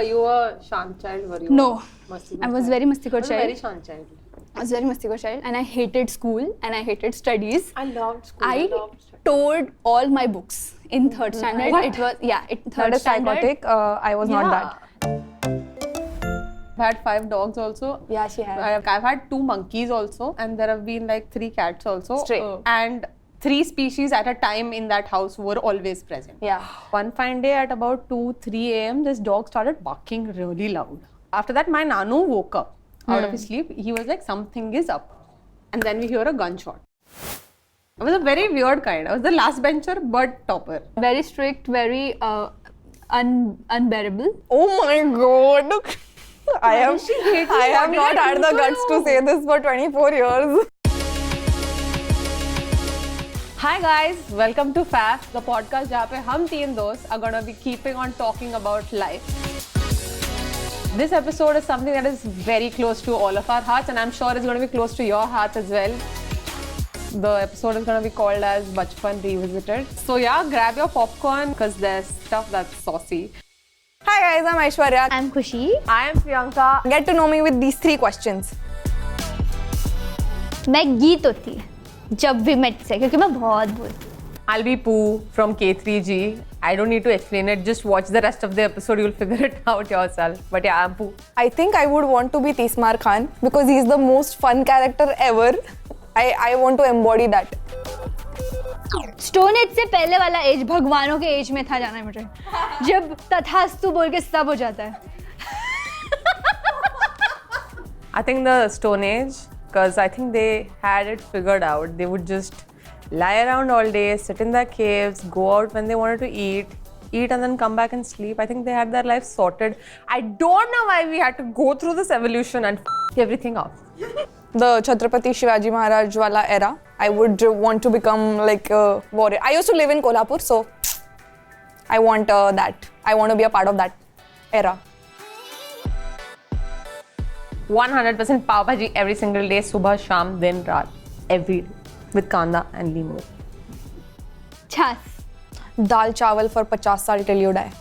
were you a shant child? Were you No, Mastikor I was child? very Mastikor I was a child. very shant child. I was very Mastikor child, and I hated school and I hated studies. I loved school. I loved studying. tore all my books in third standard. What? It was third That is standard. psychotic. I was not that. I've had 5 dogs also. Yeah, she had. I've had 2 monkeys also, and there have been like 3 cats also. Stray. And 3 species at a time in that house were always present. Yeah. One fine day at about 2-3 a.m., this dog started barking really loud. After that, my nanu woke up out of his sleep. He was like, something is up. And then we hear a gunshot. I was a very weird kind. I was the last bencher but topper. Very strict, very unbearable. Oh my god. I have What not did I had do the to guts to you? say this for 24 years. Hi guys, welcome to FAF, the podcast जहाँ पे हम 3 दोस्त are gonna be keeping on talking about life. This episode is something that is very close to all of our hearts, and I'm sure it's going to be close to your hearts as well. The episode is going to be called as Bachpan Revisited. So yeah, grab your popcorn because there's stuff that's saucy. Hi guys, I'm Aishwarya. I'm Khushi. I am Priyanka. Get to know me with these 3 questions. मैं गीत होती जब we met से क्योंकि मैं बहुत बोलती हूँ. I'll be Pooh from K3G. I don't need to explain it. Just watch the rest of the episode. You'll figure it out yourself. But yeah, I'm Pooh. I think I would want to be Tismar Khan because he's the most fun character ever. I want to embody that. Stone age से पहले वाला as भगवानों के as में था जाना है मुझे जब तथास्तु बोल के सब हो जाता है. I think the Stone Age, because I think they had it figured out. They would just lie around all day, sit in their caves, go out when they wanted to eat and then come back and sleep. I think they had their life sorted. I don't know why we had to go through this evolution and everything up. The Chhatrapati Shivaji Maharaj wala era. I would want to become like a warrior. I used to live in Kolhapur, so I want that. I want to be a part of that era. 100% pav bhaji every single day, subah, sham, din, raat, every day with kanda and limu. छाछ. Dal chawal for 50 saal till you die.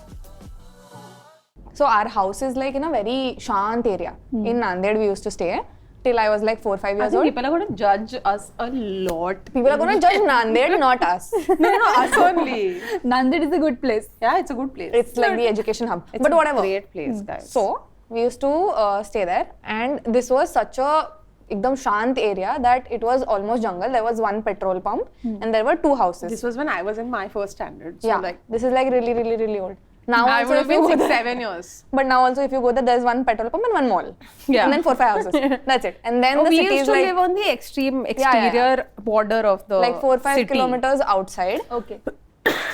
So our house is like in a very shant area. In Nanded we used to stay till I was like 4-5 I years think old. people are going to judge us a lot. People are going to judge Nanded, not us. No, us only. Nanded is a good place. Yeah, it's a good place. It's like the education hub. It's But a whatever. great place, guys. So we used to stay there, and this was such a ekdam shant area that it was almost jungle. There was one petrol pump, and there were 2 houses. This was when I was in my first standard. So yeah, like, this is like really, really, really old. Now I also would have if you been go 6-7 there- years. But now also if you go there, there's one petrol pump and one mall. Yeah. And then 4-5 houses. That's it. And then the We city used is to like live on the extreme yeah. exterior border of the like 4-5 city. kilometers outside. Okay.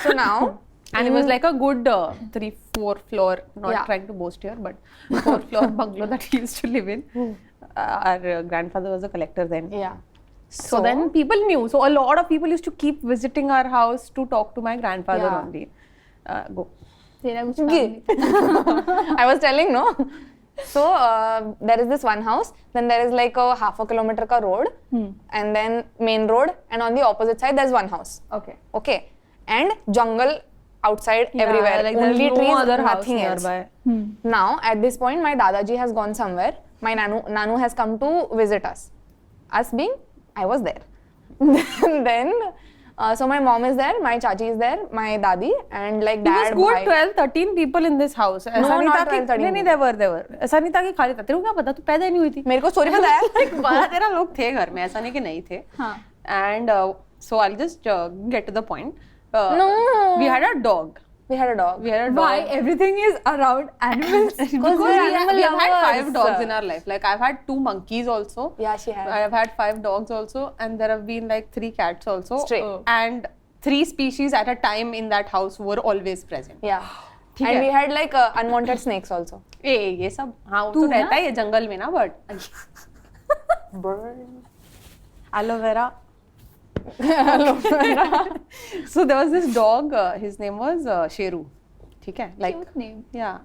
So now And it was like a good 3-4 floor, not Yeah. trying to boast here, but 4 floor bungalow that he used to live in. Our grandfather was a collector then. yeah. So then people knew. So a lot of people used to keep visiting our house to talk to my grandfather Yeah. only. Go. तेरा कुछ काम नहीं. I was telling, no? So there is this one house, then there is like a half a kilometer ka road, and then main road, and on the opposite side there's one house. Okay. Okay, and jungle outside Yeah, everywhere, like there's only no trees, other house nothing else. nearby. Now at this point, my Dadaji has gone somewhere. My Nanu has come to visit us. Us being, I was there. Then. So my mom is there, my chachi is there, my dadi, and like It dad. was good bhai. 12-13 people in this house. ऐसा नहीं not था कि 12-13 नहीं there were. ऐसा नहीं था कि खाली था. तेरे को क्या पता? तू पैदा ही नहीं हुई थी. मेरे को story पता है. 12-13 लोग थे घर में. ऐसा नहीं कि नहीं थे. हाँ. And so I'll just get to the point. No. We had a dog. We had a dog. We had a dog. Why everything is around animals? Because we are we have had 5 lovers. dogs in our life. Like I've had 2 monkeys also. Yeah, she had. I've had 5 dogs also, and there have been like 3 cats also. Stray. And 3 species at a time in that house were always present. Yeah. ठीक And है. we had like unwanted snakes also. ये सब हाँ वो तो तू ना? रहता है ये जंगल में ना but aloe vera. So there was this dog. His name was Sheru. ठीक है like Cute name. yeah,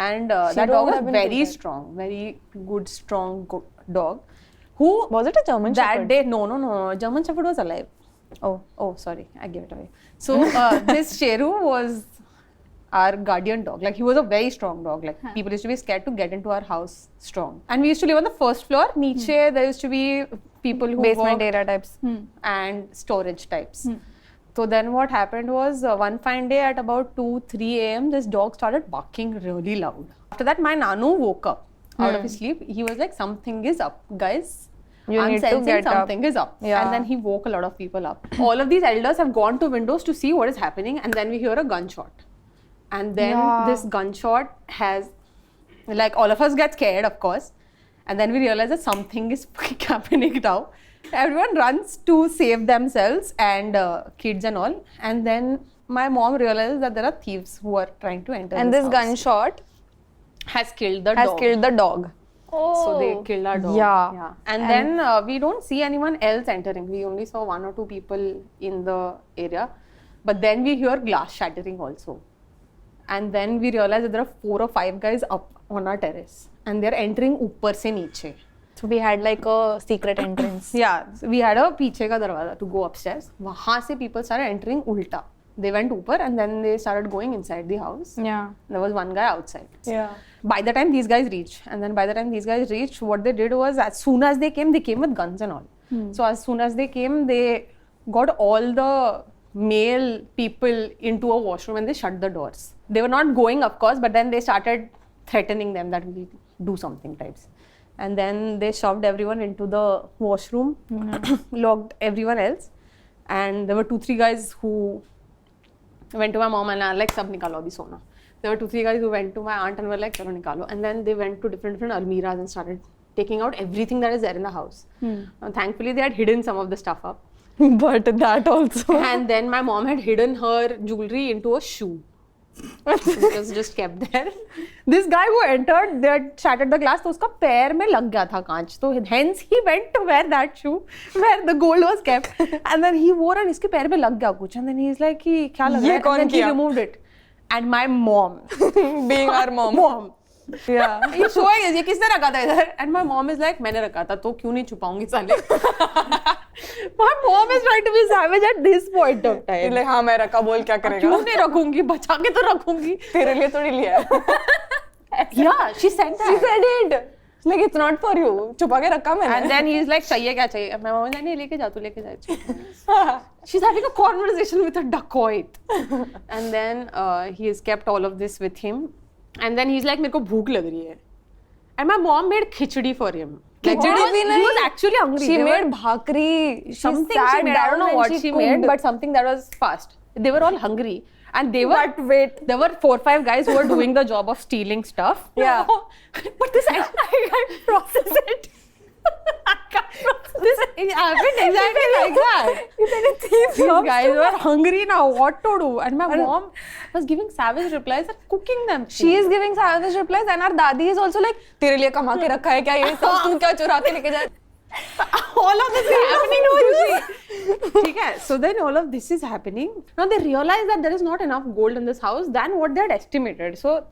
and that Sheru dog would was have been very cuter. strong, very good, strong dog. Who Was it a German that Shepherd? day? No. German Shepherd was alive. Oh, sorry, I gave it away. So this Sheru was our guardian dog. Like he was a very strong dog. Like people used to be scared to get into our house strong. And we used to live on the first floor. Niche there used to be people who Basement worked area types. and storage types. So then what happened was one fine day at about 2-3 a.m. this dog started barking really loud. After that my nanu woke up out of his sleep. He was like, something is up, guys. You I'm need to sensing get up. something is up. Yeah. And then he woke a lot of people up. All of these elders have gone to windows to see what is happening, and then we hear a gunshot. And then this gunshot has, like, all of us get scared, of course. And then we realize that something is happening now. Everyone runs to save themselves and kids and all. And then my mom realizes that there are thieves who are trying to enter. And this house. gunshot has killed the has dog. killed the dog. So they killed our dog. Yeah. And then we don't see anyone else entering. We only saw 1 or 2 people in the area. But then we hear glass shattering also. And then we realize that there are 4 or 5 guys up on our terrace. And they're entering upar se niche. So we had like a secret entrance. Yeah. So we had a piche ka darwaza to go upstairs. Wahan se people started entering ulta. They went upar and then they started going inside the house. Yeah. There was one guy outside. Yeah. By the time these guys reached, what they did was, as soon as they came with guns and all. So as soon as they came, they got all the male people into a washroom and they shut the doors. They were not going, of course, but then they started threatening them that we'll do something types. And then they shoved everyone into the washroom, locked everyone else. And there were 2-3 guys who went to my mom and are like, sab nikalo abhi sona. There were 2-3 guys who went to my aunt and were like, chalo nikalo. And then they went to different almiras and started taking out everything that is there in the house. Thankfully, they had hidden some of the stuff up. But that also. And then my mom had hidden her jewelry into a shoe. It was just kept there. This guy who entered, they had shattered the glass, तो उसका पैर में लग गया था कांच. So hence he went to wear that shoe where the gold was kept. And then he wore and इसके पैर में लग गया कुछ. And then he's like, कि क्या लग रहा है? And then he removed it. And my mom, Being our mom. Yeah. ये showing is ये किसने रखा था इधर? And my mom is like, मैंने रखा था तो क्यों नहीं छुपाऊंगी साले? My mom is trying to be savage at this point of time. like, हाँ मैं रखा बोल क्या करेगा? क्यों नहीं रखूंगी? बचा के तो रखूंगी. तेरे लिए थोड़ी लिया है. Yeah, she said that. She said it. Like it's not for you. छुपा के रखा मैंने. And then he's like, चाहिए क्या चाहिए? My mom is like, नहीं लेके जा तू लेके जा. She's having a conversation with a dacoit. And then he has kept all of this with him. And then he's like, मेरे को भूख लग रही है. And my mom made khichdi for him. खिचड़ी भी नहीं. He was actually hungry. She They made were- bhakri. something she made. I don't know what she made, but something that was fast. They were all hungry. And they were. But wait. There were 4 or 5 guys who were doing the job of stealing stuff. Yeah. But this, I can't process it. I can't process this. It happened exactly like that. These guys were hungry now. What to do? And my mom was giving savage replies and cooking them. She is giving savage replies and our dadi is also like, तेरे लिए कमा के रखा है क्या ये सब तू क्या चुरा के लेके जा? All of this is happening to you. Okay, so then all of this is happening. Now they realize that there is not enough gold in this house than what they had estimated. So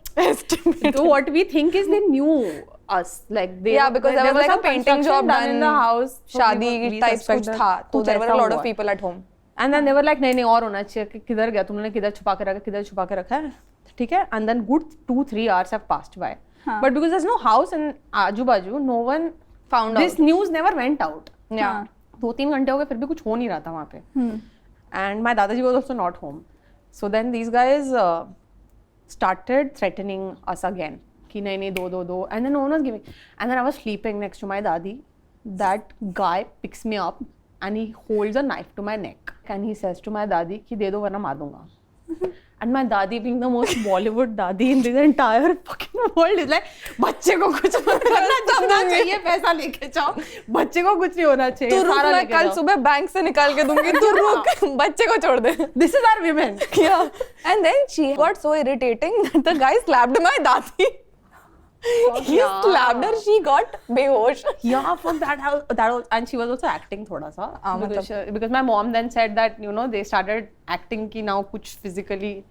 what we think is they knew us. Like they, Yeah, because there was like a some painting job construction done in the house. So शादी types कुछ था. तो there were a lot of people at home. And then they were like, नहीं और होना चाहिए कि किधर गया तुमने किधर छुपा के रखा है ठीक है. And then good 2-3 hours have passed by. But because there's no house in आजू बाजू, no one Found this out. news never went out. Yeah. 2-3 घंटे हो गए फिर भी कुछ हो नहीं रहा था वहाँ पे. And my Dadaji was also not home. So then these guys started threatening us again. कि नहीं दो. And then no one was giving. And then I was sleeping next to my Dadi. That guy picks me up and he holds a knife to my neck. And he says to my Dadi कि दे दो वरना मार दूंगा. And my Dadi, being the most Bollywood Dadi in this entire fucking world, is like, बच्चे को कुछ मत करना, जितना चाहिए पैसा लेके जाओ, बच्चे को कुछ नहीं होना चाहिए, तू रुक, सारा मैं लेके कल जाओ. सुबह बैंक से निकाल के दूंगी, तू रुक, बच्चे को छोड़ दे. This is our women. Yeah. And then she got so irritating that the guy slapped my dadi. He slapped her, she got behosh. Yeah, for that was, and she was also acting thoda sa. Because my mom then said that, you know, they started acting ki now kuch physically,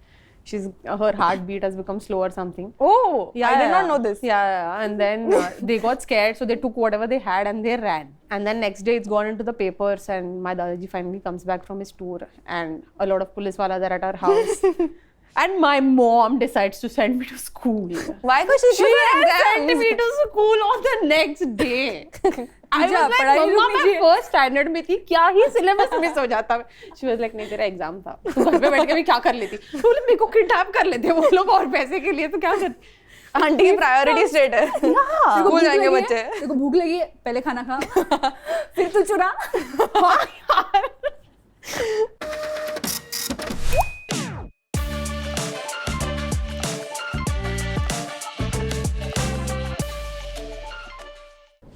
her heartbeat has become slow or something. Oh, I did not know this. Yeah. And then they got scared, so they took whatever they had and they ran. And then next day it's gone into the papers, and my Dadaji finally comes back from his tour, and a lot of police walas are at our house. And my mom decides to send me to school. Why? Because She sent me to school on the next day. I was like, मम्मा मैं first standard में थी, क्या ही syllabus miss हो जाता. She was like, नहीं तेरा exam था, तू घर पे बैठ के भी क्या कर लेती. तो बोले मेरे को kidnap कर लेते वो लोग और पैसे के लिए, तो क्या कर. आंटी की प्रायोरिटी स्टेट है. स्कूल जाएंगे बच्चे. तेरे को भूख लगी है, पहले खाना खा, फिर तू चुरा. हाँ यार.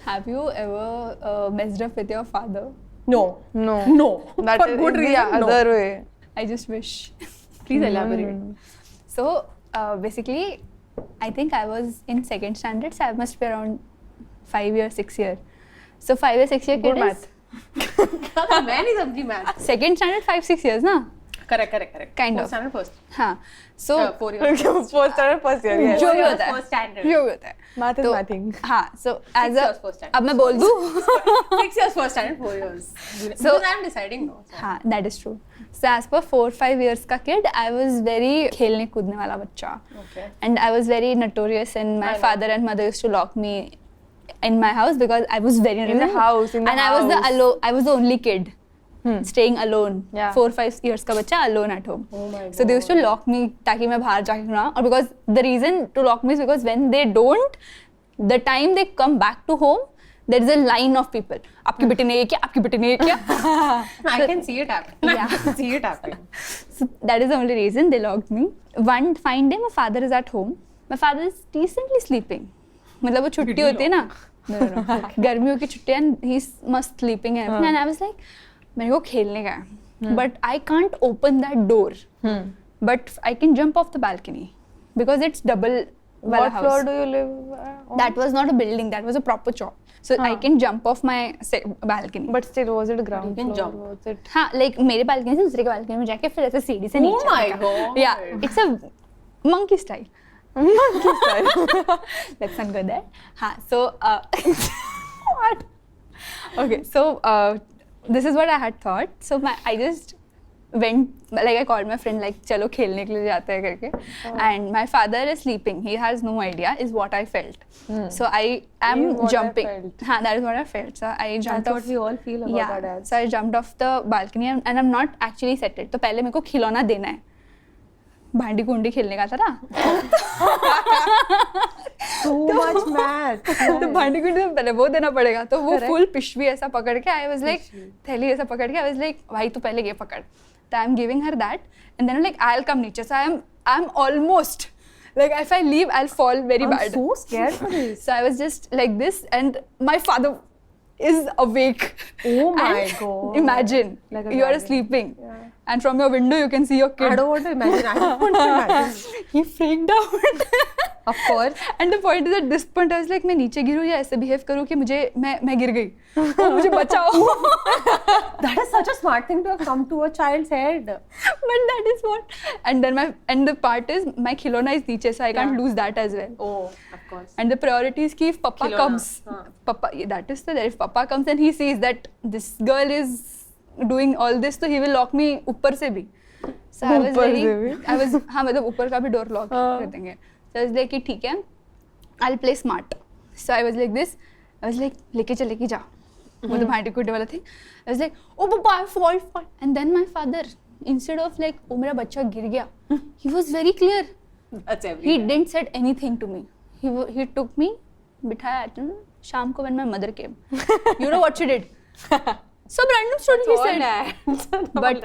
Have you ever messed up with your father? No. No. That For is good the reason. No. other way. I just wish. Please elaborate. So basically, I think I was in second standard, so I must be around 5 years, 6 years. So 5 year, 6 year Good kid math. मैं नहीं समझी math. is second standard, 5, 6 years, na? Correct. Kind Fourth of. standard first. हाँ. So 4 years. First standard, first year. Yes. जो भी होता है. First standard. जो भी होता है. Math is तो- mathing. हाँ. So as 6 a years first standard. अब मैं बोल दूँ. 6 years first standard, 4 years. So- Because I'm deciding no. हाँ, that is true. So as per 4-5 years का kid, I was very खेलने कूदने वाला बच्चा. Okay. And I was very notorious, and my I know. father and mother used to lock me in my house because I was very In the house, in the and house. I was the only kid staying alone. Yeah. 4-5 years का बच्चा alone at home. Oh my So they used to lock me ताकि मैं बाहर जाके ना, और because the reason to lock me is because when they don't, the time they come back to home, there is a line of people. आपकी बेटी ने ये किया, आपकी बेटी ने ये किया. I can see it happening. Yeah. I can see it happening. So that is the only reason they locked me. One fine day, my father is at home. My father is decently sleeping. मतलब वो छुट्टी होती है ना. No. गर्मियों की छुट्टी and he's must sleeping and everything. And I was like, मेरे को खेलने का है. But I can't open that door. But I can jump off the balcony because it's double wala What house. floor do you live on? That was not a building. That was a proper shop. So I can jump off my balcony. But still, was it ground You can floor? jump. Was it? हाँ, like मेरे balcony से दूसरे के balcony में जाके फिर ऐसे सीढ़ी से नीचे Oh my आने का. God. Yeah, it's a monkey style. Monkey style. Let's not go there. हाँ, so what? Okay, so this is what I had thought. So I just went, like I called my friend, like चलो खेलने के लिए जाते हैं करके. And my father is sleeping. He has no idea. Is what I felt. So I am Is what I jumping. felt. हाँ, that is what I felt. So I jumped That's off. what we all feel about Yeah. our dads. So I jumped off the balcony and I'm not actually settled. तो पहले मेरे को खिलौना देना है. भांडी कुंडी खेलने का था ना. Too much math. तो भांडी कुंडी तो पहले वो देना पड़ेगा. तो वो फुल पिशवी ऐसा पकड़ के I was like थैली ऐसा पकड़ के I was like भाई तू पहले ये पकड़. So I'm giving her that and then I'm like I'll come नीचे. So I'm almost like if I leave I'll fall very I'm bad. so scared for this. So I was just like this and my father is awake. Oh my And God. Imagine Like a you are dragon. sleeping Yeah. and from your window you can see your kid. I don't want to imagine. I don't want to imagine. He freaked out. Of course. And the point is at this point I was like मैं नीचे गिरूँ या ऐसे behave करूँ कि मैं गिर गई. Oh, मुझे बचाओ. That is such a smart thing to have come to a child's head. But that is what. And then the part is my खिलौना is नीचे, so I can't Yeah. lose that as well. Oh, of course. And the priority is कि if Papa खिलौना, comes, हाँ. Papa, that is there. If Papa comes and he sees that this girl is doing all this, so he will lock me ऊपर से भी. So I was ऊपर very, से भी? I was हाँ मतलब ऊपर का भी door lock हाँ. कर देंगे. So I was like कि ठीक है, I'll play smart. So I was like this. I was like लेके जा. वो तो भांडी कुंडी वाला thing. I was like, oh Papa, I fall. And then my father, instead of like, oh मेरा बच्चा गिर गया, he was very clear. That's He everything. didn't said anything to me. He took me, बिठाया शाम को when my mother came. You know what she did? Some random story he said. But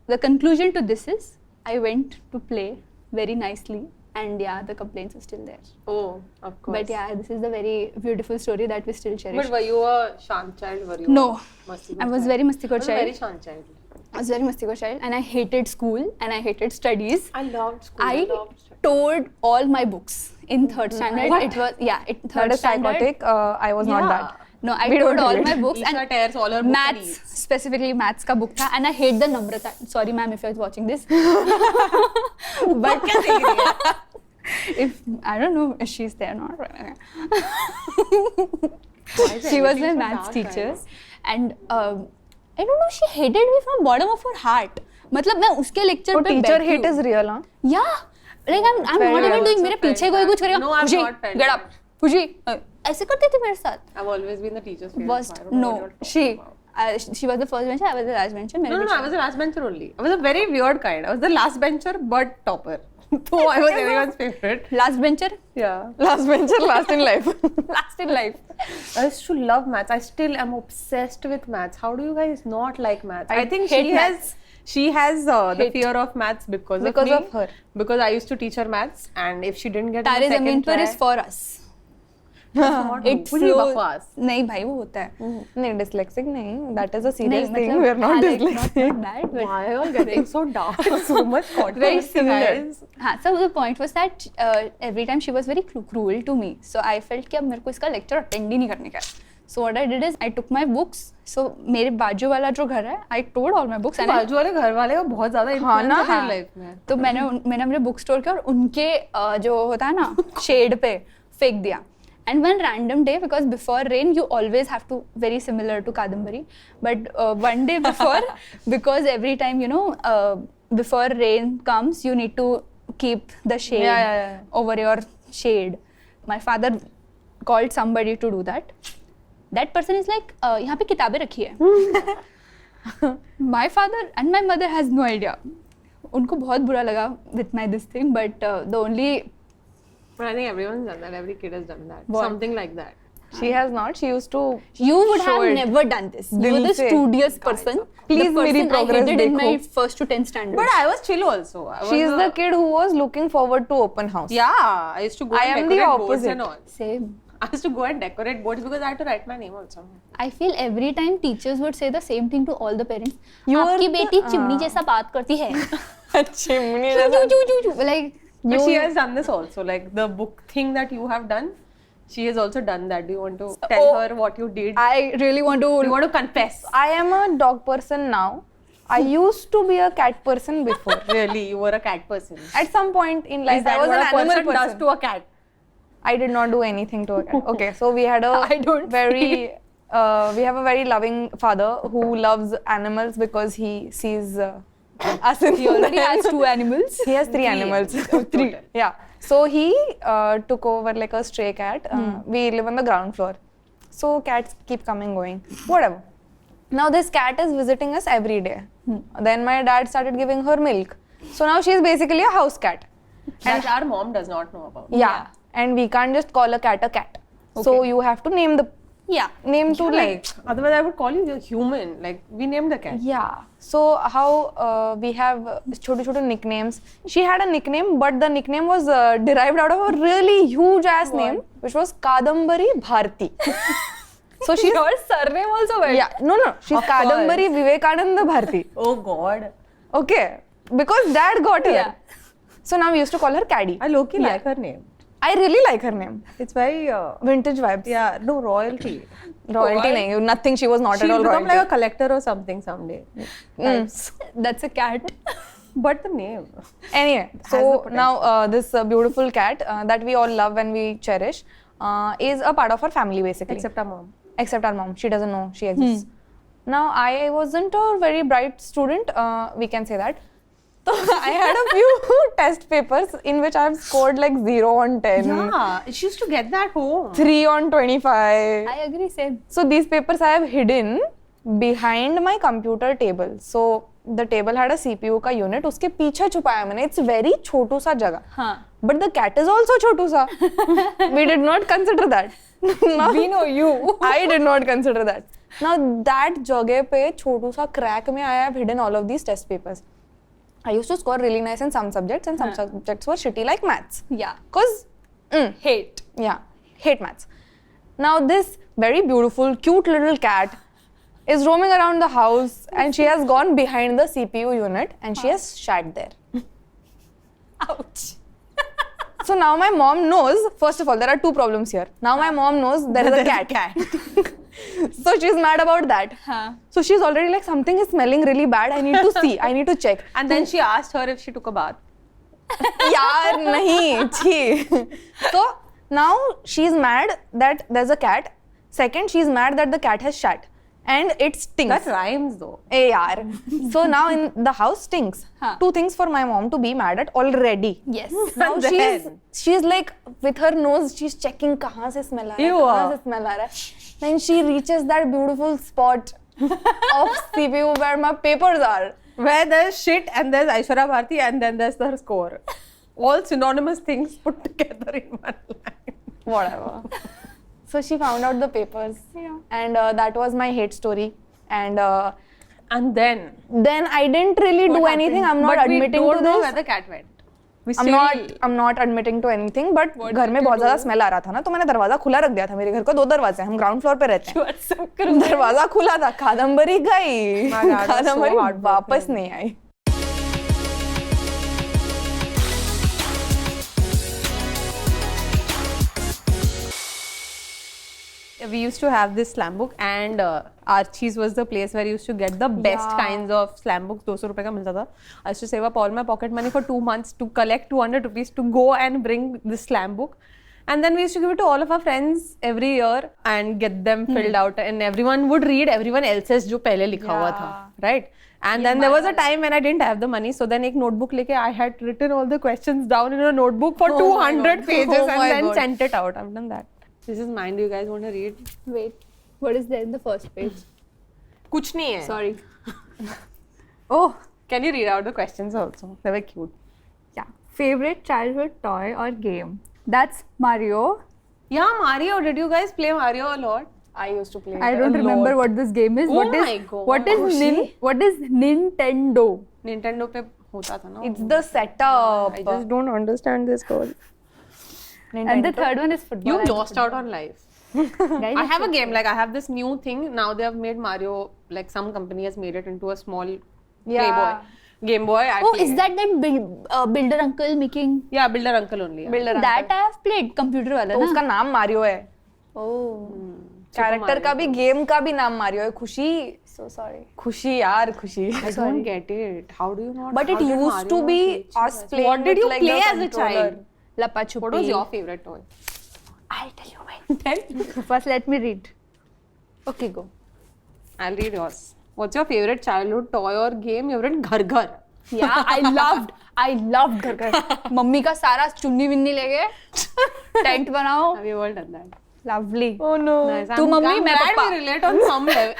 the conclusion to this is, I went to play very nicely. And yeah, the complaints are still there. Oh, of course. But yeah, this is the very beautiful story that we still cherish. But were you a shant child? Were you No, a mastikor I was child? very mastikor I was a very child. shant child. I was very mastikor child, and I hated school and I hated studies. I loved school. I loved study. tore all my books in third standard. What? It was third That is standard. psychotic. I was not that. No, I We told don't all relate. my books Isha and tears all her books and maths, eats. specifically maths का book था, and I hate the Namrata. Sorry ma'am if you're watching this. But क्या देख रही है? if I don't know if she's there or not. Why is She was everything my so maths dark, teacher, guys? and I don't know. She hated me from bottom of her heart. मतलब मैं उसके lecture पे teacher hate is real हाँ या like I am not even doing मेरे पीछे कोई कुछ करेगा No, I've खुशी not felt get up that. खुशी ऐसे करते थे मेरे साथ I've always been the teacher's favorite. worst so I don't know no what you're talking about. she was the first bencher I was the last bencher मेरे No, पीछे I was the last bencher only. I was a very weird kind. I was the last bencher but topper. So I was everyone's favorite. last bencher Yeah. last bencher last in life last in life I used to love maths. I still am obsessed with maths. How do you guys not like maths? I think hate maths. she has the Hate. fear of maths because Because of me. of her. Because I used to teach her maths, and if she didn't get in तारे the जमीन second पर try, is for us not it कुछ भी बकवास. नहीं भाई वो होता है नहीं dyslexic नहीं that is a नहीं serious thing मतलब we are not हाँ, like, dyslexic not that but Why are you all getting so dark? So much very controversy, similar guys. हाँ so the point was that every time she was very cruel to me so I felt कि अब मेरे को इसका lecture attend ही नहीं करने का है so what I did is I took my books so मेरे बाजू वाला जो घर है I towed all my books and I बाजू वाले घर वाले का बहुत ज्यादा हाँ ना, influence है हाँ. लाइफ में. तो मैंने अपने बुक स्टोर किया और उनके जो होता है ना शेड पे फेंक दिया and one random day because before rain you always have to very similar to Kadambari but one day before because every time you know before rain comes you need to keep the shade Yeah. over your shade my father called somebody to do that person is like यहाँ पे किताबें रखी है my father and my mother has no idea उनको बहुत बुरा लगा with my this thing but the only But I think everyone's done that. Every kid has done that. What? Something like that. she has not she used to you would have show it. never done this you were दिल the से. studious person Please the person मेरी I progress hated in my देखो. first to 10th standard But I was chill also. she is the kid who was looking forward to open house Yeah, I used to go I and am the decorate boards opposite. and all. same I used to go and decorate boards because I had to write my name also. I feel every time teachers would say the same thing to all the parents You are आपकी the- बेटी chimney जैसा बात करती है chimney चू जैसा चू चू चू like But she has done this also. Like the book thing that you have done, she has also done that. Do you want to tell Oh. her what you did? I really want Do you to want to confess? I am a dog person now I used to be a cat person before Really, you were a cat person. at some point in Is life that I was what an a animal person does person to a cat? I did not do anything to a cat. Okay, so we had a I don't very we have a very loving father who loves animals because he sees us in he already has 2 animals He has 3 animals. 3. Yeah. So he took over like a stray cat. We live on the ground floor. So cats keep coming going. Whatever. Now this cat is visiting us every day. Then my dad started giving her milk. So now she is basically a house cat. That our mom does not know about. Yeah. And we can't just call a cat a cat. So Okay. you have to name the yeah name to Like, otherwise I would call you a human. Like, we named the cat. Yeah. So how we have छोटे nicknames. She had a nickname, but the nickname was derived out of a really huge ass name, which was Kadambari Bharti. So she's your surname also went yeah no she's Of Kadambari Vivekananda Bharti. Oh God. Okay, because dad got her. Yeah. So now we used to call her Caddy. I low-key like her name. I really like her name. It's very Vintage vibes. yeah, no royalty. Royalty nahi, nothing. She was not She'll at all become royalty. like a collector or something someday. that's a cat But the name. Anyway, the so potential. now this beautiful cat that we all love and we cherish is a part of our family basically. Except our mom. Except our mom. She doesn't know she exists. Now, I wasn't a very bright student, we can say that. So, I had a few test papers in which I have scored like 0 on 10, Yeah, she used to get that home. 3 on 25. I agree same So, these papers I have hidden behind my computer table. So, the table had a CPU का unit, उसके पीछे छुपाया मैंने. It's very छोटू सा जगह. हाँ But the cat is also छोटू सा. We did not consider that. Now, we know you I did not consider that. Now that जगह पे छोटू सा crack में I have hidden all of these test papers. I used to score really nice in some subjects and some subjects were shitty like maths. yeah Cause hate yeah, hate maths. Now this very beautiful, cute little cat is roaming around the house and she has gone behind the CPU unit and she has shat there. ouch So now my mom knows, first of all, there are 2 problems here. Now my mom knows there is a cat. So she's mad about that. हाँ So she's already like, something is smelling really bad. I need to see. I need to check. And then she asked her if she took a bath. यार नहीं छी. So now she's mad that there's a cat. Second, she's mad that the cat has shat. and it stinks. That rhymes though. Hey yaar. So now in the house stinks. Huh. 2 things for my mom to be mad at already. Yes. Now And she's like with her nose she's checking kahan se smell aa raha Ew. hai, kahan se smell aa raha hai. Then she reaches that beautiful spot of CPU where my papers are. Where there's shit and there's Aishwarya Bharti and then there's the score. All synonymous things put together in one line. Whatever. So she found out the papers. Yeah. And that was my hate story. And And then then I didn't really do what anything. happened? I'm not But admitting we to don't know this. where the cat went. We I'm not admitting to anything. But घर में बहुत ज़्यादा smell आ रहा था ना, तो मैंने दरवाजा खुला रख दिया था. मेरे घर को 2 दरवाजे हैं. हम ground floor पे रहते हैं. दरवाजा खुला था. कादम्बरी गई. My dad was so Kadambari heartbroken. वापस नहीं आई. We used to have this slam book and Archie's was the place where you used to get the best kinds of slam books. 200 रुपए का मिलता था. I used to save up all my pocket money for 2 months to collect 200 rupees to go and bring this slam book. And then we used to give it to all of our friends every year and get them filled out. And everyone would read everyone else's जो पहले लिखा हुआ था, right? And then there was a time when I didn't have the money, so then एक notebook लेके I had written all the questions down in a notebook for 200 pages and my then God. sent it out. I've done that. This is mine. Do you guys want to read? Wait. What is there in the first page? कुछ नहीं है. Sorry. Oh, can you read out the questions also? They were cute. Yeah. Favorite childhood toy or game? That's Mario. Yeah, Mario. Did you guys play Mario a lot? I used to play. I don't a remember lot. what this game is. Oh What is my God. what is what is Nintendo? Nintendo पे होता था ना. It's the setup. I just don't understand this code. And the third one is football. You I lost out on life. Guys, I have a game, like I have this new thing. Now they have made Mario, like some company has made it into a small Yeah. Game Boy. I Oh, play is it. that Builder Uncle making? Yeah, Builder Uncle only. Yeah. Builder That I have played. Computer वाला तो ना? उसका नाम Mario है. Oh. Character का भी game का भी नाम मारियो है. खुशी. So sorry. खुशी यार खुशी. I don't get it. How do you not? But it how did used to Mario be teach you us guys? playing What did with, you like, play the as a controller. child? Lapa Chupi. What was your favorite toy? I'll tell you mine. First, let me read. Okay, go. I'll read yours. What's your favorite childhood toy or game? Your favorite घर घर. Yeah, I loved घर घर. Mummy का सारा चुन्नी Vinny लेके tent बनाओ. Have you all done that? Lovely. Oh no. Nice. तू मम्मी I'm मैं glad पापा. we relate on some level.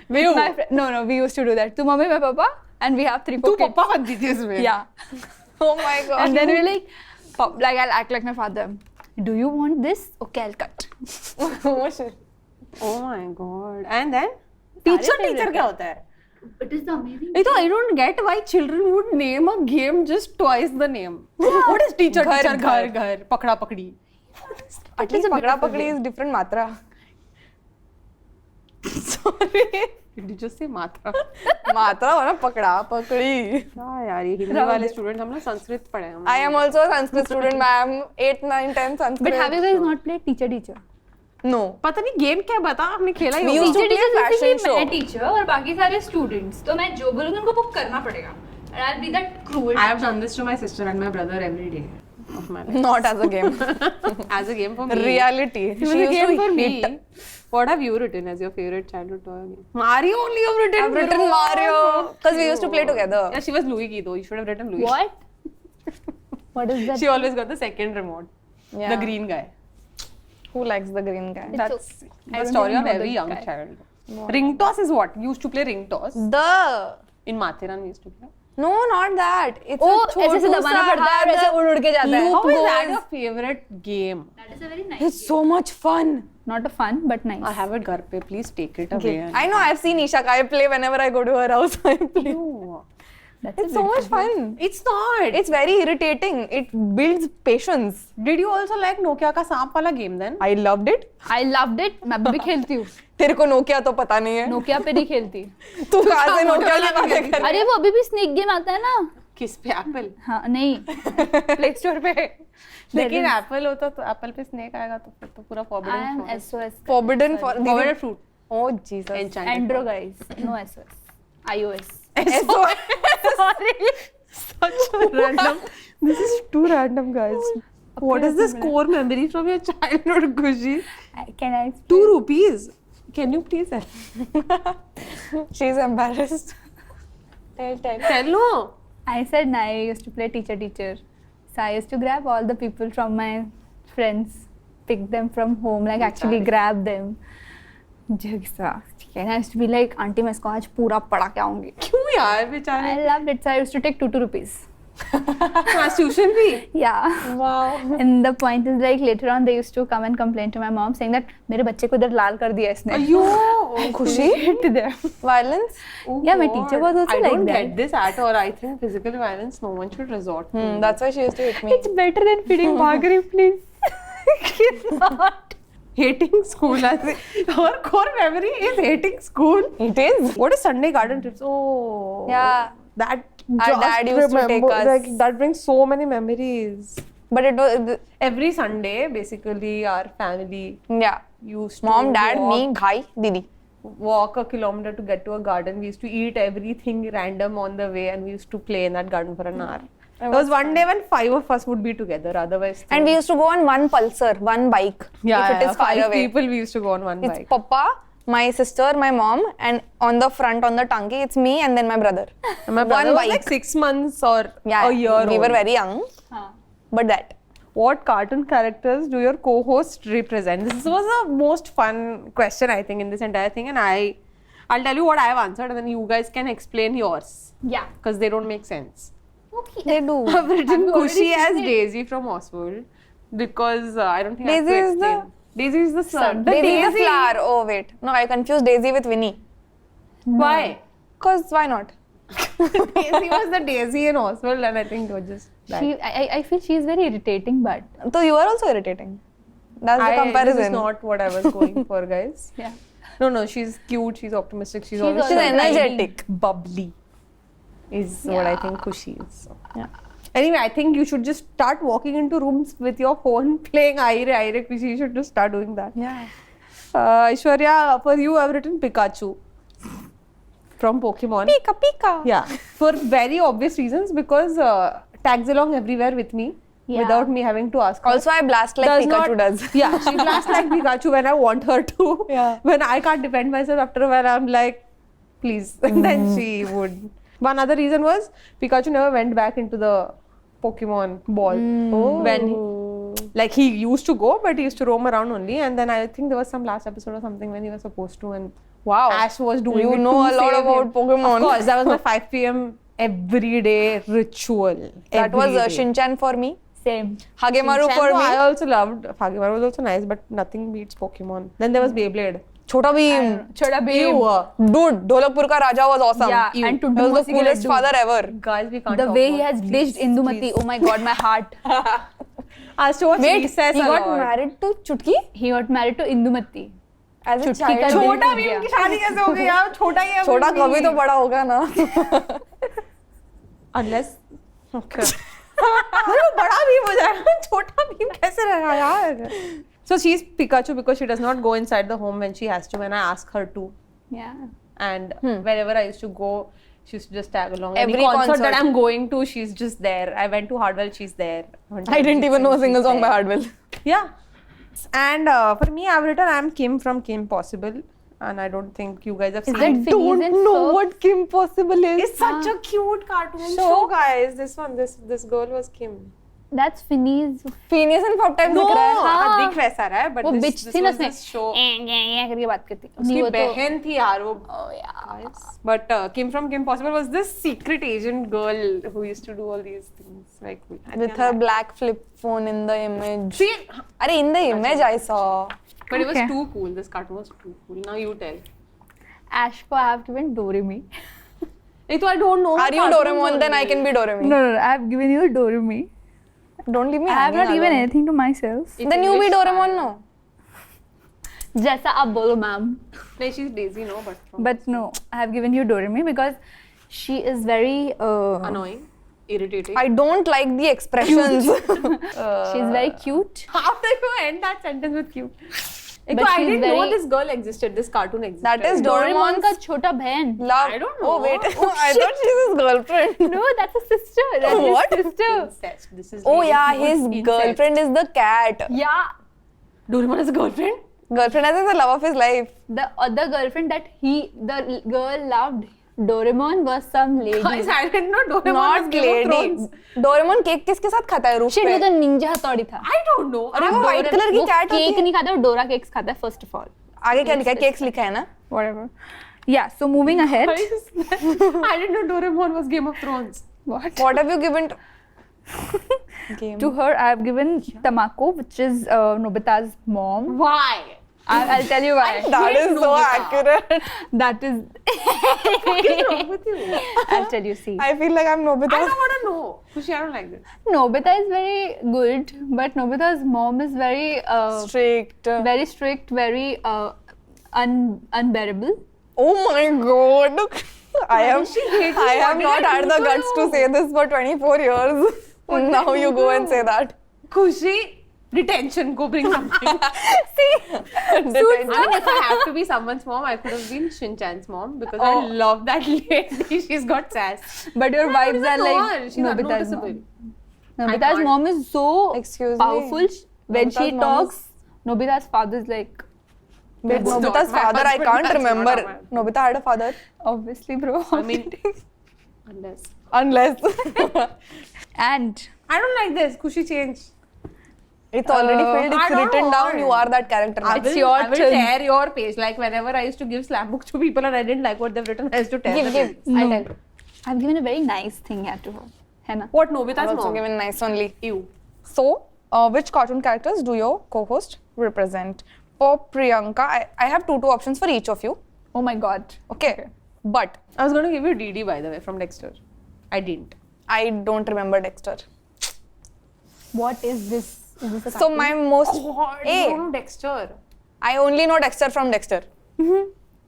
With my friend. No, we used to do that. तू मम्मी मैं पापा and we have 3 तू kids. पप्पा बनती थी इसमें. Yeah. Oh my god. And then we're like, like I'll act like my father. Do you want this? Okay, I'll cut. Oh shit. Oh my god. And then teacher क्या होता है? It is the amazing. I don't get why children would name a game just twice the name. What is teacher घर, teacher घर. घर घर पकड़ा पकड़ी? At least पकड़ा पकड़ी is different मात्रा. Sorry. Did you just say मात्रा? मात्रा हो ना पकड़ा पकड़ी. हाँ यार ये हिंदी वाले स्टूडेंट हम ना संस्कृत पढ़े हैं. I am also a Sanskrit student, ma'am. 8, 9, 10 Sanskrit. But have you guys not played teacher? No. पता नहीं गेम क्या बता हमने खेला ही We होगा. used to play fashion show. मैं टीचर और बाकी सारे स्टूडेंट्स तो मैं जो बोलूंगी उनको वो करना पड़ेगा. And I'll be that cruel. I have done this to my sister and my brother every day of my life. Not as a game. As a game for me. Reality. It was a game for me. What have you written as your favorite childhood toy game? Mario only you've written. I've written Mario because we used to play together. Yeah, she was Luigi though. You should have written Luigi. What? What is that? She always got the second remote. Yeah. The green guy. Who likes the green guy? That's I the don't story even of know every the young guy. child. Ring toss is what? You used to play ring toss. The In Mathiran we used to play. no, not that. It's Oh, a ऐसे ऐसे छोटू दबाना सा पड़ता है और ऐसे उड़ के जाता है. How is that goes. your favorite game? That is a very nice. It's so much fun. Not a fun, but nice. I have it घर पे. Please take it away. I know. I've seen Isha Kai play whenever I go to her house. I play. No. That's It's so much fun. It's not. It's very irritating. It builds patience. Did you also like Nokia का सांप वाला game then? I loved it. I loved it. मैं भी खेलती हूँ. तेरे को Nokia तो पता नहीं है. नोकिया पे नहीं खेलती. तू कहाँ से नोकिया की बातें कर? अरे वो अभी भी स्नेक गेम आता है ना. किस पे एप्पल? हाँ नहीं. प्ले स्टोर पे. लेकिन एप्पल होता तो एप्पल पे स्नेक आएगा तो फिर तो पूरा I forbidden am fruit. SOS. Forbidden for Forbidden fruit. Oh Jesus. Enchanted Android fruit. guys. No SOS. iOS. Sorry. Such a random. This is too random, guys. What is this core memory from your childhood, Kushi? Can I? 2 rupees. Can you please tell? She's embarrassed. Tell. Tell no. I said nah, I used to play teacher. So I used to grab all the people from my friends, pick them from home, like actually grab them. जगसा, ठीक है. I used to be like, aunty मैं इसको आज पूरा पढ़ा के आऊँगी. क्यों यार बेचारे? I loved it. So I used to take 2 rupees. Class tuition भी? Yeah. Wow. And the point is like later on they used to come and complain to my mom saying that मेरे बच्चे को इधर लाल कर दिया इसने. अयो. खुशी? Hit them. Violence? Oh Yeah, my God. teacher was also I like don't that. get this at all. I think physical violence no one should resort to. That's why she used to hit me. It's better than feeding Margaret, please. Cannot. Hating school. Our core memory is hating school. It is. What is Sunday garden trips? Oh. Yeah. That Our just dad used to take us. Like, that brings so many memories. But it was, Every Sunday, basically, our family yeah. used to Mom, dad, walk, me, bhai, didi. walk a kilometer to get to a garden. We used to eat everything random on the way, and we used to play in that garden for an hour. There was one day when 5 of us would be together. Otherwise, And we used to go on one pulsar, one bike. yeah, if it is far 5 away. people we used to go on one It's bike. Papa, my sister, my mom, and on the front, on the tanki, it's me and then my brother. And my brother one was bike. like 6 months or Yeah, a year we old. were very young. But that. What cartoon characters do your co-host represent? This was the most fun question I think in this entire thing, and I'll tell you what I have answered, and then you guys can explain yours Yeah. because they don't make sense. Okay. They do. I've written Have you already Kushi as seen it? Daisy from Oswald because I don't think I have Daisy to is the- explain. Daisy is the sun. Daisy is the flower. Oh, wait. No, I confused Daisy with Winnie. Why? Because why not? Daisy was the Daisy in Oswald, and I think it was just that. I feel she is very irritating, but So you are also irritating. That's the comparison. This is not what I was going for, guys. yeah. No, she's cute, she's optimistic, she's She's always She's also energetic. bubbly is what I Yeah. think Kushi is. So. Yeah. Anyway, I think you should just start walking into rooms with your phone playing Aire Kushi. You should just start doing that. Yeah. Aishwarya, for you, I've written Pikachu from Pokemon. Pika, pika. Yeah, for very obvious reasons because tags along everywhere with me Yeah. without me having to ask her. Also, I blast like Does Pikachu not- does. Yeah, she blasts like Pikachu when I want her to. Yeah. When I can't defend myself after a while, I'm like, please. And then she would. One other reason was Pikachu never went back into the Pokemon ball. When he used to go, but he used to roam around only. And then I think there was some last episode or something when he was supposed to, and Wow. Ash was doing You it know to a lot save about him. Pokemon. Of course, that was my 5 p.m. everyday ritual. That was every day. Shinchan for me. Same. Hagemaru Shinchan for though me. I also loved. Hagemaru was also nice, but nothing beats Pokemon. Then there was Beyblade. Chota Bheem. Chota Bheem. Ew. Dude, Dholakpur ka Raja was awesome. Yeah, Ew. and He Tundu was the Mosi ki coolest laddu. father ever. Guys, we can't The talk way he about has it. ditched Please, Indumati. please. Oh my god, my heart. I used to watch Wait, Recess he a got lot. married to Chutki He got married to Indumati. as a Chutki child. का छोटा दिल भी टूट उनकी गया. शादी कैसे हो गई यार? छोटा ही है छोटा अभी कभी भी. तो बड़ा होगा ना. Unless okay. वो बड़ा भी हो जाएगा, छोटा भी कैसे रहेगा यार? So she's Pikachu because she does not go inside the home when she has to. When I ask her to, Yeah. and wherever I used to go, she used to just tag along. Every Any concert that concert. I'm going to, she's just there. I went to Hardwell, she's there. I didn't even know a single song by Hardwell. Yeah. And for me, I've written I'm Kim from Kim Possible, and I don't think you guys have Is seen. that it. Phineas and Ferb? what Kim Possible is. It's such a cute cartoon Show. show, guys. This girl was Kim. That's Phineas. Phineas and Ferb type No, दिख रहा है. हाँ. दिख वैसा रहा है, but वो this bitch this थी ना was उसमें. this show. करके बात करती. उसकी वो तो- बहन थी यार वो. Oh yeah. But Kim from Kim Possible was this secret agent girl who used to do all these things. Like With her black flip phone in the image. See, Arey, in the image I saw. but it was Okay. too cool. This cartoon was too cool. Now you tell. Ash को I have given Doremi. So I don't know. Are you cartoons Doraemon? Then I only. can be Doremi. No, I have given you Doremi. Don't leave me I have hanging not given alone. anything to myself. It's Then you be English Doraemon, fan. no? जैसा आप बोलो ma'am. No, she's Daisy, no, but from But no, I have given you Doremi because she is very. annoying, irritating. I don't like the expressions. She's very cute. How did you end that sentence with cute? But I she's didn't know very- this girl existed. This cartoon existed. That is Doraemon का Doraemon's छोटा बहन. love. I don't know. Oh wait, I thought she's his girlfriend. No, that's a sister. That's What? his sister. Incest. This is Oh really yeah, cute his incest. girlfriend is the cat. Yeah. Doraemon has a girlfriend? Girlfriend as in the love of his life. The other girlfriend that the girl loved, Doraemon, was some lady. Guys, I didn't know Doraemon Not was Game of lady. Thrones. Doraemon cake किसके साथ खाता है roof Shit, वो पे? तो Ninja हथौड़ी था. I don't know. अरे वो white color की cat होती केक है. नहीं खाता, वो डोरा केक्स खाता है first of all. आगे क्या लिखा है? केक्स लिखा है ना? Whatever. Yeah, so moving ahead. I didn't know Doraemon was Game of Thrones. What? What have you given to? Game. To her, I have given Tamako, which is Nobita's mom. Why? I'll tell you why. That is so Nobita. accurate. That is. What is wrong with you? I'll tell you. See, I feel like I'm Nobita. I don't want to know. Kushi, I don't like this. Nobita is very good, but Nobita's mom is very Strict. very strict, very unbearable. Oh my god. I have hate you? I have What not did I had do the to guts to you? say this for 24 years. Now you go and say that. Kushi, detention, go bring something. See, I mean, if I have to be someone's mom, I could have been Shin-chan's mom because I love that lady. She's got sass. but your I vibes don't are know like her. She's Nobita's unnoticeable. mom. Nobita's can't- mom is so Excuse me. powerful. When Nobita's she mom talks, Nobita's father is like, Wait, That's Nobita's not my father, I husband, can't that's not remember. my husband. Nobita had a father. obviously, bro. I mean, unless. Unless. and I don't like this. Kushi, change. It's already filled. I It's don't written down. want. You are that character now. It's your I will turn. tear your page. Like whenever I used to give slam books to people and I didn't like what they've written, I used to tear Give, the give. pages. I No. tell. I've given a very nice thing here to her. है ना? What I've Nobita's also mom? given nice only. You. So, which cartoon characters do your co-host represent? For Priyanka, I have two options for each of you. Oh my god. Okay. But I was going to give you DD by the way from Dexter. I didn't. I don't remember Dexter. What is this? Is this a So my most God, you A. don't know Dexter. I only know Dexter from Dexter.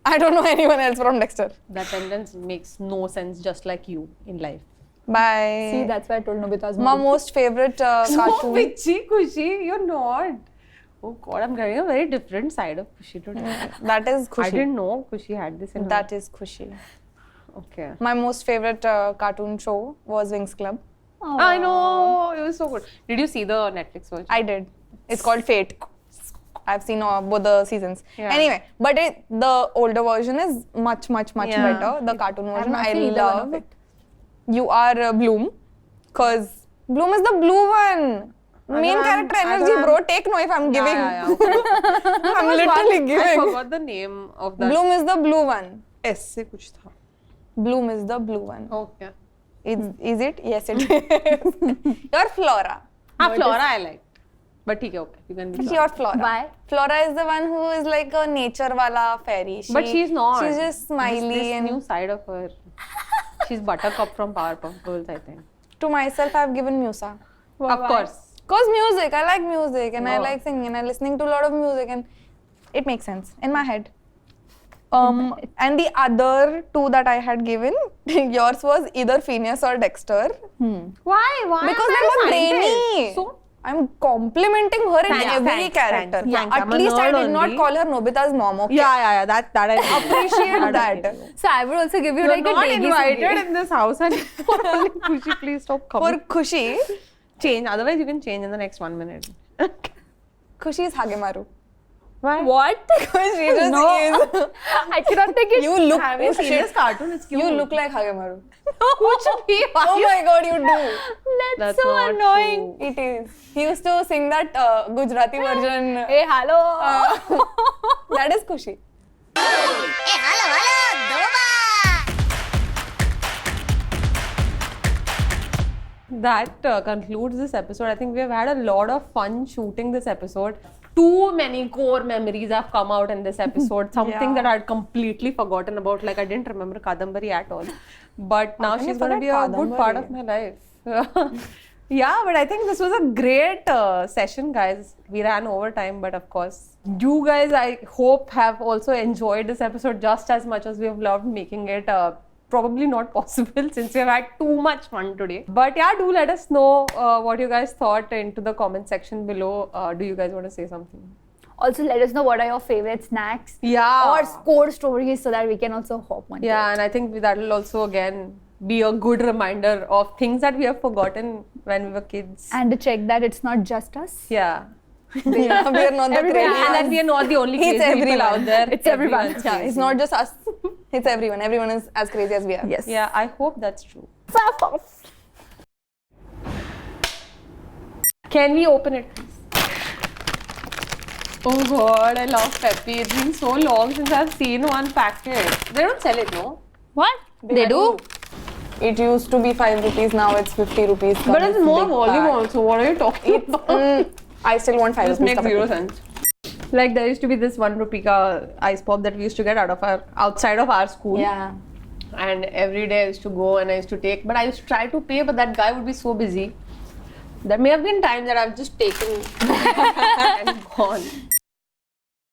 I don't know anyone else from Dexter. That sentence makes no sense, just like you in life. Bye. See, that's why I told Nobita's My mom. most favorite So cartoon. bitchy, Kushi, you're not. Oh God, I'm getting a very different side of Kushi today. That is Khushi. I didn't know Kushi had this in her. That is Khushi. Okay. My most favorite cartoon show was Wings Club. I know, it was so good. Did you see the Netflix version? I did. It's called Fate. I've seen both the seasons. Yeah. Anyway, but the older version is much Yeah. better. The cartoon I've version, not I seen either one of love. it. You are Bloom, cause Bloom is the blue one. Main know, character I energy, know. bro. Take no if I'm giving. Yeah. Okay. I'm literally I giving. forgot the name of that. Bloom is the blue one. ऐसे कुछ था. Bloom is the blue one. Okay. Is it? Yes, it is. You're Flora. Flora I liked. But ठीक है, okay. You can be You're Flora. Why? Flora is the one who is like a nature wala fairy. But she's not. She's just smiley this and new side of her. She's Buttercup from Powerpuff Girls, I think. to myself I've given Musa. Of course. Cause music, I like music and I Oh. like singing and I'm listening to a lot of music and it makes sense in my head. And the other two that I had given, yours was either Phineas or Dexter. Why? Because they're both brainy. So? I'm complimenting her in Thanks, every thanks, character. thanks. Yeah, At I'm a least I nerd did not only. call her Nobita's mom, okay? Yeah. That I Appreciate that. So I would also give you You're like not a Degi invited Sigi. in this house and Kushi, please stop For coming. Khushi, Change. Otherwise, you can change in the next 1 minute. Khushi is Hagemaru. Why? What? Because she just No. is. I cannot take it. You look, Have you seen this cartoon? It's cute. you look like Hagemaru. Kuch bhi. Oh my god, you do. That's That's so not annoying. true. It is. He used to sing that Gujarati version. Hey, hello. That is Khushi. That concludes this episode. I think we have had a lot of fun shooting this episode. Too many core memories have come out in this episode. Something Yeah. that I'd completely forgotten about. Like I didn't remember Kadambari at all. But now can you she's going to be a forget good part of my life. Yeah, but I think this was a great session, guys. We ran over time, but of course, you guys, I hope, have also enjoyed this episode just as much as we have loved making it. Probably not possible since we have had too much fun today. But yeah, do let us know what you guys thought into the comment section below. Do you guys want to say something? Also, let us know what are your favorite snacks Yeah. or score stories so that we can also hop on. Yeah, and I think that will also again be a good reminder of things that we have forgotten when we were kids. And to check that it's not just us. Yeah. Yeah, we are not the crazy And that ones. we are not the only crazy It's people everyone. out there. It's everyone. Everyone's Yeah, crazy. it's not just us. It's everyone. Everyone is as crazy as we are. Yes. Yeah, I hope that's true. Fuck off. Can we open it, please? Oh god, I love Peppy. It's been so long since I've seen one packet. They don't sell it, no? What? They do? It used to be 5 rupees, now it's 50 rupees. But it's more Big volume pack. also. What are you talking about? I still want 5 This rupees. makes zero sense. Like there used to be this 1 rupee ka ice pop that we used to get outside of our school. Yeah. And every day I used to go and I used to take, but I used to try to pay, but that guy would be so busy. There may have been times that I've just taken and gone.